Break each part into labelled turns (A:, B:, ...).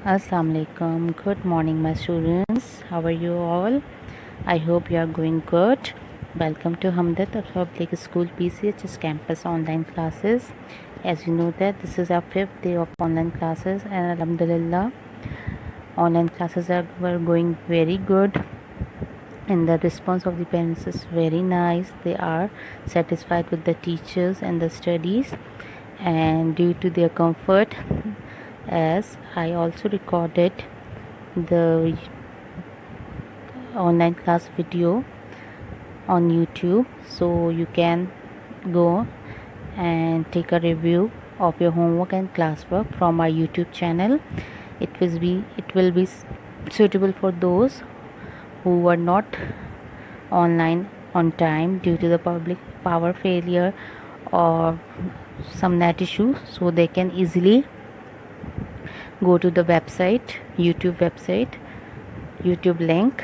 A: Assalamu alaikum. Good morning, my students. How are you all? I hope you are going good. Welcome to Hamdat Public School PCHS campus online classes. As you know that this is our fifth day of online classes, and alhamdulillah, online classes were going very good, and the response of the parents is very nice. They are satisfied with the teachers and the studies, and due to their comfort, as I also recorded the online class video on YouTube, so you can go and take a review of your homework and classwork from our YouTube channel. It will be suitable for those who were not online on time due to the public power failure or some net issue, so they can easily go to the YouTube link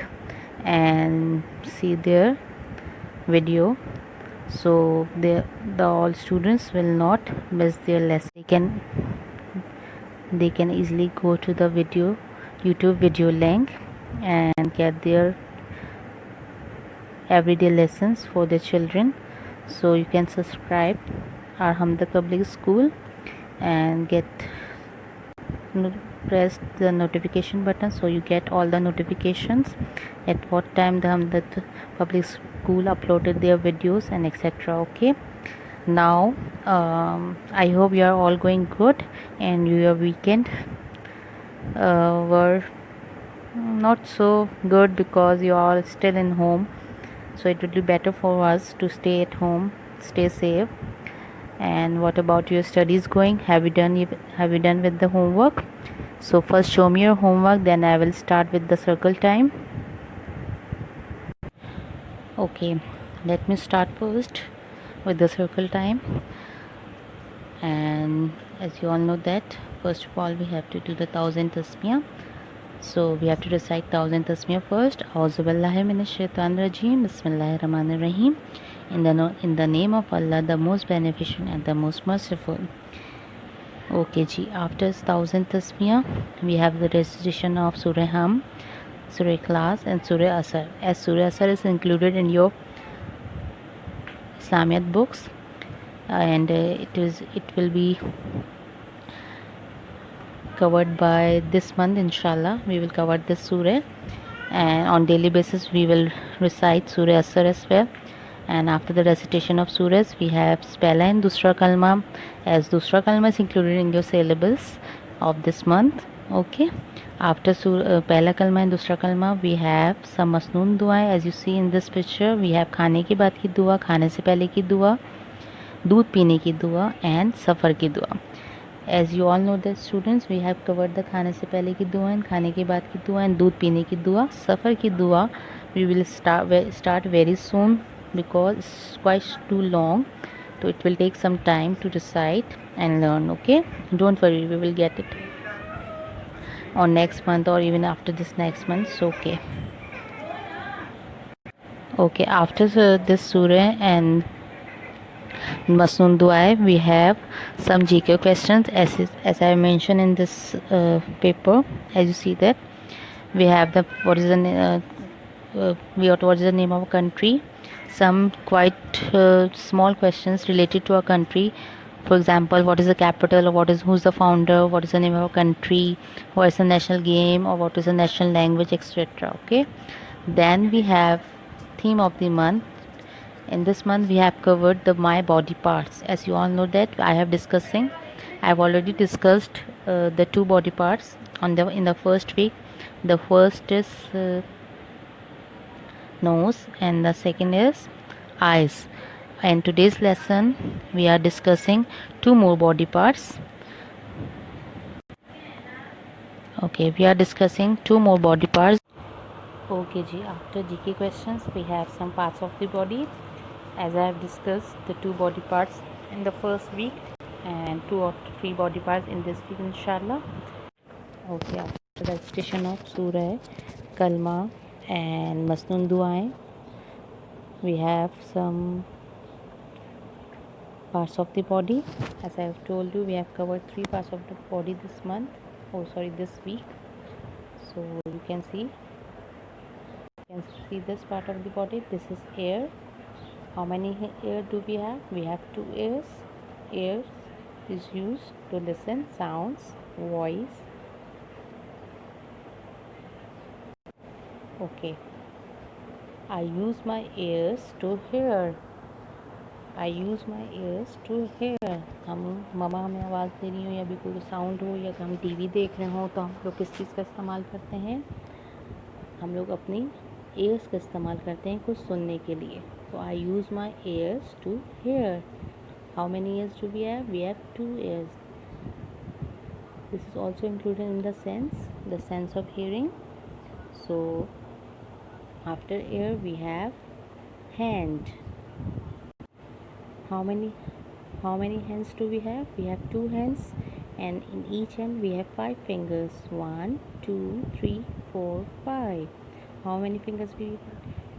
A: and see their video, so the all students will not miss their lesson. They can easily go to the YouTube video link and get their everyday lessons for the children. So you can subscribe our Hamdat Public School and press the notification button, so you get all the notifications at what time the Hamdat Public School uploaded their videos and etc. Okay, now I hope you are all going good and your weekend were not so good because you are still in home, so it would be better for us to stay at home, stay safe. And what about your studies going? Have you done with the homework? So first show me your homework, then I will start with the circle time. Okay, let me start first with the circle time. And as you all know that first of all we have to do the 1000 tasmiyah. So we have to recite 1000 tasmiyah first. Auzu billahi minash shaitanir rajim. Bismillahir rahmanir rahim. In the name of Allah, the most beneficent and the most merciful. Okay ji, after 1000 tasmiyah we have the recitation of Surah Ham, Surah Ikhlas and Surah Asr, as Surah Asr is included in your Islamiyat books, and it will be covered by this month. Inshallah we will cover this surah, and on daily basis we will recite Surah Asr as well. And after the recitation of surahs we have Pehla and Dusra Kalma, as Dusra Kalma is included in your syllabus of this month. Okay, after Pehla Kalma and Dusra Kalma we have some masnoon dua. As you see in this picture, we have खाने के बाद की दुआ, खाने से पहले की दुआ, दूध पीने की दुआ and सफ़र की दुआ. As you all know that students, we have covered the खाने से पहले की दुआ and खाने के बाद की दुआ and दूध पीने की दुआ. सफ़र की दुआ we will start very soon because it's quite too long, so it will take some time to recite and learn. Okay, don't worry, we will get it on next month or even after this next month. So okay, after this surah and Masnoon Dua, we have some GK questions as I mentioned in this paper. As you see that we have the what is the name of a country, some quite small questions related to a country. For example, what is the capital, or who's the founder, what is the name of a country, what is the national game, or what is the national language, etc. Okay, then we have theme of the month. In this month we have covered the my body parts. As you all know that I've already discussed the two body parts in the first week. The first is nose and the second is eyes. In today's lesson we are discussing two more body parts. Okay, we are discussing two more body parts. Okay ji, after GK questions we have some parts of the body, as I have discussed the two body parts in the first week and two or three body parts in this week, inshallah. Okay, after the recitation of Surah, Kalma and Masnoon Duaएं, we have some parts of the body. As I have told you, we have covered three parts of the body this month. this week. So you can see this part of the body. This is ear. How many ears do we have? We have two ears. Ears is used to listen sounds, voice. Okay. I use my ears to hear. I use my ears to hear. हम ममा हमें आवाज़ दे रही हो या भी कोई sound हो या हम टीवी देख रहे हो तो हम लोग किस चीज़ का इस्तेमाल करते हैं? हम लोग अपनी ears का इस्तेमाल करते हैं कुछ सुनने के लिए. तो I use my ears to hear. How many ears do we have? We have two ears. This is also included in the sense of hearing. So after ear we have hand. How many hands do we have? We have two hands, and in each hand we have 5 fingers. 1, 2, 3, 4, 5. How many fingers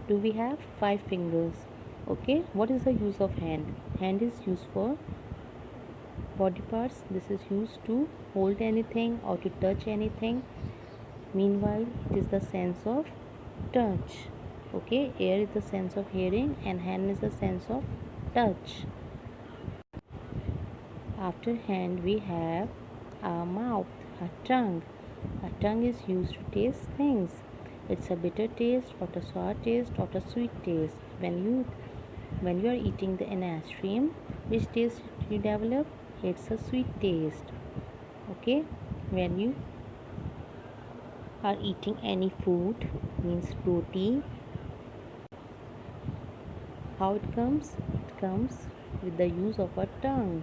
A: do we have? 5 fingers. Okay, what is the use of hand? Hand is used for body parts. This is used to hold anything or to touch anything. Meanwhile, it is the sense of touch. Okay, ear is the sense of hearing and hand is the sense of touch. After hand we have a mouth, a tongue. A tongue is used to taste things. It's a bitter taste or a sour taste or a sweet taste. When you are eating an ice cream, which taste you develop? It's a sweet taste. Okay, when you are eating any food, means roti, how it comes? It comes with the use of our tongue.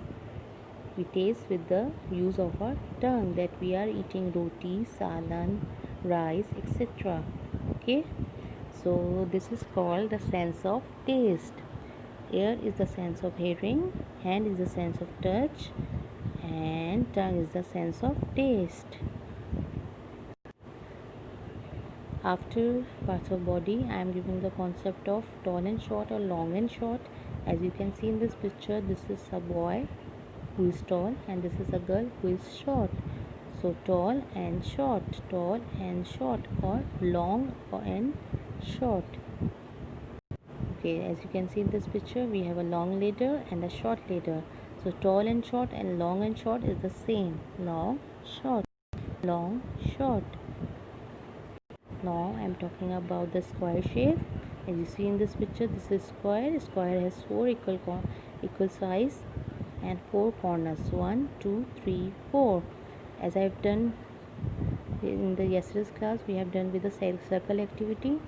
A: We taste with the use of our tongue that we are eating roti, salan, rice, etc. Okay, so this is called the sense of taste. Ear is the sense of hearing, hand is the sense of touch, and tongue is the sense of taste. After parts of body, I am giving the concept of tall and short or long and short. As you can see in this picture, this is a boy who is tall and this is a girl who is short. So tall and short or long and short. Okay, as you can see in this picture we have a long ladder and a short ladder. So tall and short and long and short is the same. Long, short. Now I am talking about the square shape. As you see in this picture, this is square. Square has 4 equal size and 4 corners. 1, 2, 3, 4. As I have done in the yesterday's class, we have done with the circle activity,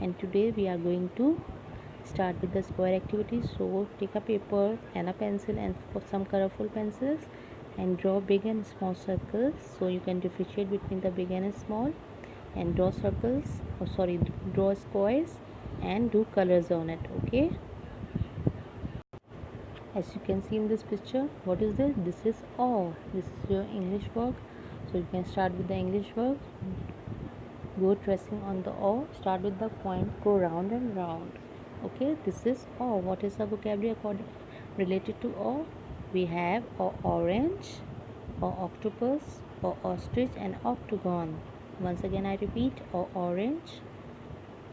A: and today we are going to start with the square activity. So take a paper and a pencil and some colorful pencils and draw big and small circles so you can differentiate between the big and small, and draw draw squares and do colors on it. Okay, as you can see in this picture, what is this? This is O. This is your English work. So you can start with the English work. Go tracing on the O. Start with the point. Go round and round. Okay, this is O. What is the vocabulary related to O? We have O orange, O octopus, O ostrich, and octagon. Once again I repeat, O orange,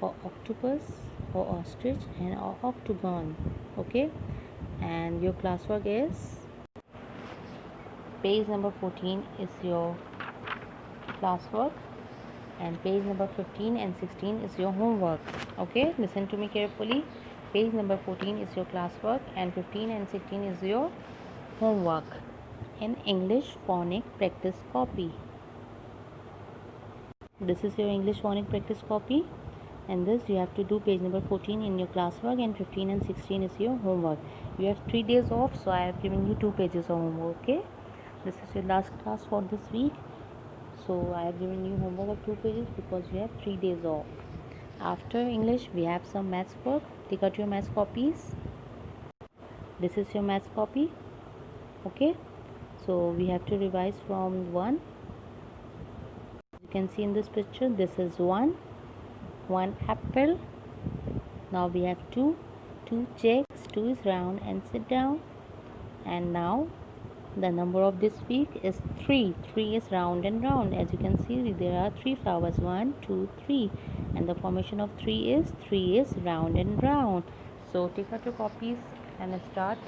A: O octopus, O ostrich, and O octagon. Okay, and your classwork is page number 14 is your classwork, and page number 15 and 16 is your homework. Okay, listen to me carefully. Page number 14 is your classwork and 15 and 16 is your homework. In English phonic practice copy. This is your English phonic practice copy, and this you have to do page number 14 in your classwork, and 15 and 16 is your homework. You have 3 days off, so I have given you 2 pages of homework. Okay, this is your last class for this week, so I have given you homework of 2 pages because you have 3 days off. After English we have some maths work. Take out your maths copies. This is your maths copy. Okay, so we have to revise from 1. You can see in this picture, this is 1 apple. Now we have 2 checks. 2 is round and sit down. And now The number of this week is 3. 3 is round and round. As you can see, there are 3 flowers. 1, 2, 3. And the formation of 3 is round and round. So take out your copies and start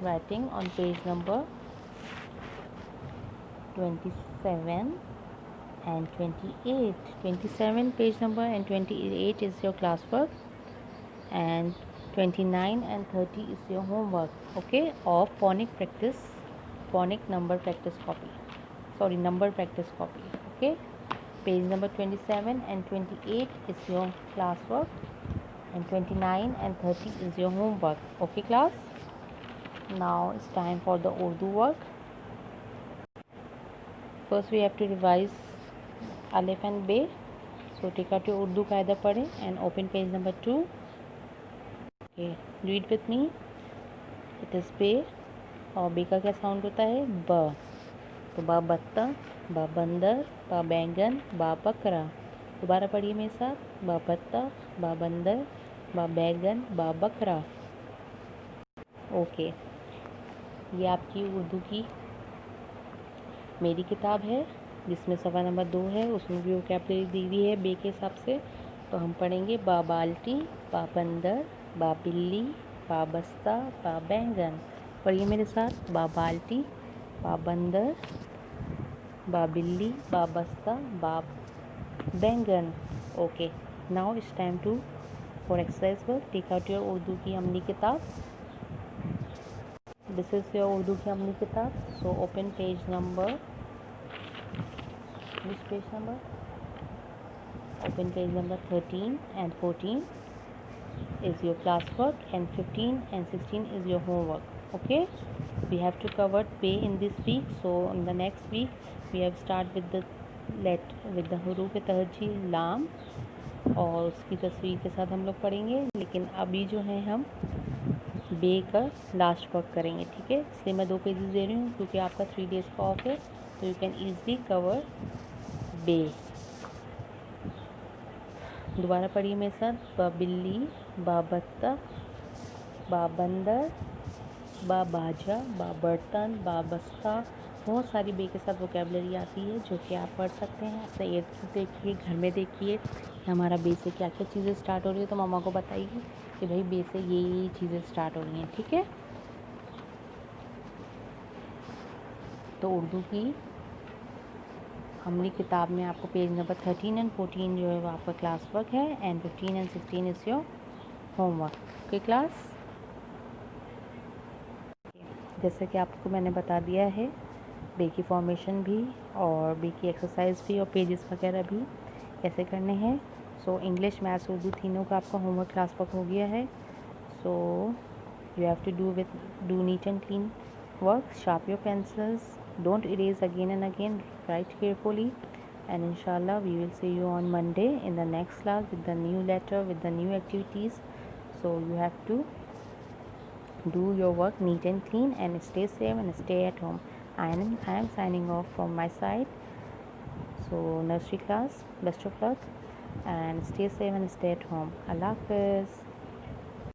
A: writing on page number 27 and 28. 27 page number and 28 is your classwork, and 29 and 30 is your homework, okay, of phonic number practice copy, sorry, number practice copy, okay. Page number 27 and 28 is your classwork, and 29 and 30 is your homework, okay class. Now it's time for the Urdu work. First we have to revise Alif and Be. So take out your Urdu qaida padhe and open page number 2. Okay, read with me. It is Be, और बे का क्या sound होता है? ब. तो बा बत्ता, बा बंदर, बा बैंगन, बा बकरा. दोबारा पढ़िए मेरे साथ. बा बत्ता, बा बंदर, बा बैंगन, बा बकरा. ओके, ये आपकी उर्दू की मेरी किताब है जिसमें सफ़ा नंबर 2 है. उसमें भी वोकैबुलरी दी हुई है बे के हिसाब से. तो हम पढ़ेंगे बा बाल्टी, बा बंदर, बा बिल्ली, बा बस्ता, बा बैंगन. पढ़िए मेरे साथ. बा बाल्टी, बा बंदर, बा बिल्ली, बा बस्ता, बा बैंगन. Okay, now it's time to for exercise work. Take out your Urdu की अमली किताब. दिस इज़ योर उर्दू की अमली किताब. So open page number, which page number? Open page number 13 and 14 is your classwork, and 15 and 16 is your homework, okay. We have to cover Be in this week, so in the next week we have start with the हरूफ तहजी लाम, और उसकी तस्वीर के साथ हम लोग पढ़ेंगे. लेकिन अभी जो है हम बे का लास्ट वर्क करेंगे, ठीक है. इसलिए मैं 2 पेजेस दे रही हूँ क्योंकि आपका 3 डेज़ का ऑफ है, तो यू कैन ईजली कवर बे. दोबारा पढ़िए मेरे साथ. बा बिल्ली, बा बत्ता, बा बंदर, बा बाजा, बा बर्तन, बा बस्ता. बहुत सारी बे के साथ वोकैबुलरी आती है जो कि आप पढ़ सकते हैं. सही देखिए, घर में देखिए कि हमारा बे से क्या क्या चीज़ें स्टार्ट हो रही है, तो मामा को बताइए कि भाई बे से ये चीज़ें स्टार्ट हो रही हैं, ठीक है. तो उर्दू की हमने किताब में आपको पेज नंबर 13 एंड 14 जो है वो आपका क्लास वर्क है, and 15 and 16 is your homework, okay class. जैसे कि आपको मैंने बता दिया है बे की फॉर्मेशन भी और बे की एक्सरसाइज भी और पेजेस वगैरह भी कैसे करने हैं. सो इंग्लिश, मैथ्स, उर्दू तीनों का आपका होमवर्क क्लास वर्क हो गया है. So you have to do neat and clean work, sharp your pencils, don't erase again and again, write carefully, and inshallah we will see you on Monday in the next class with the new letter, with the new activities. So you have to do your work neat and clean, and stay safe and stay at home. I am signing off from my side. So nursery class, best of luck and stay safe and stay at home. Allah Hafiz.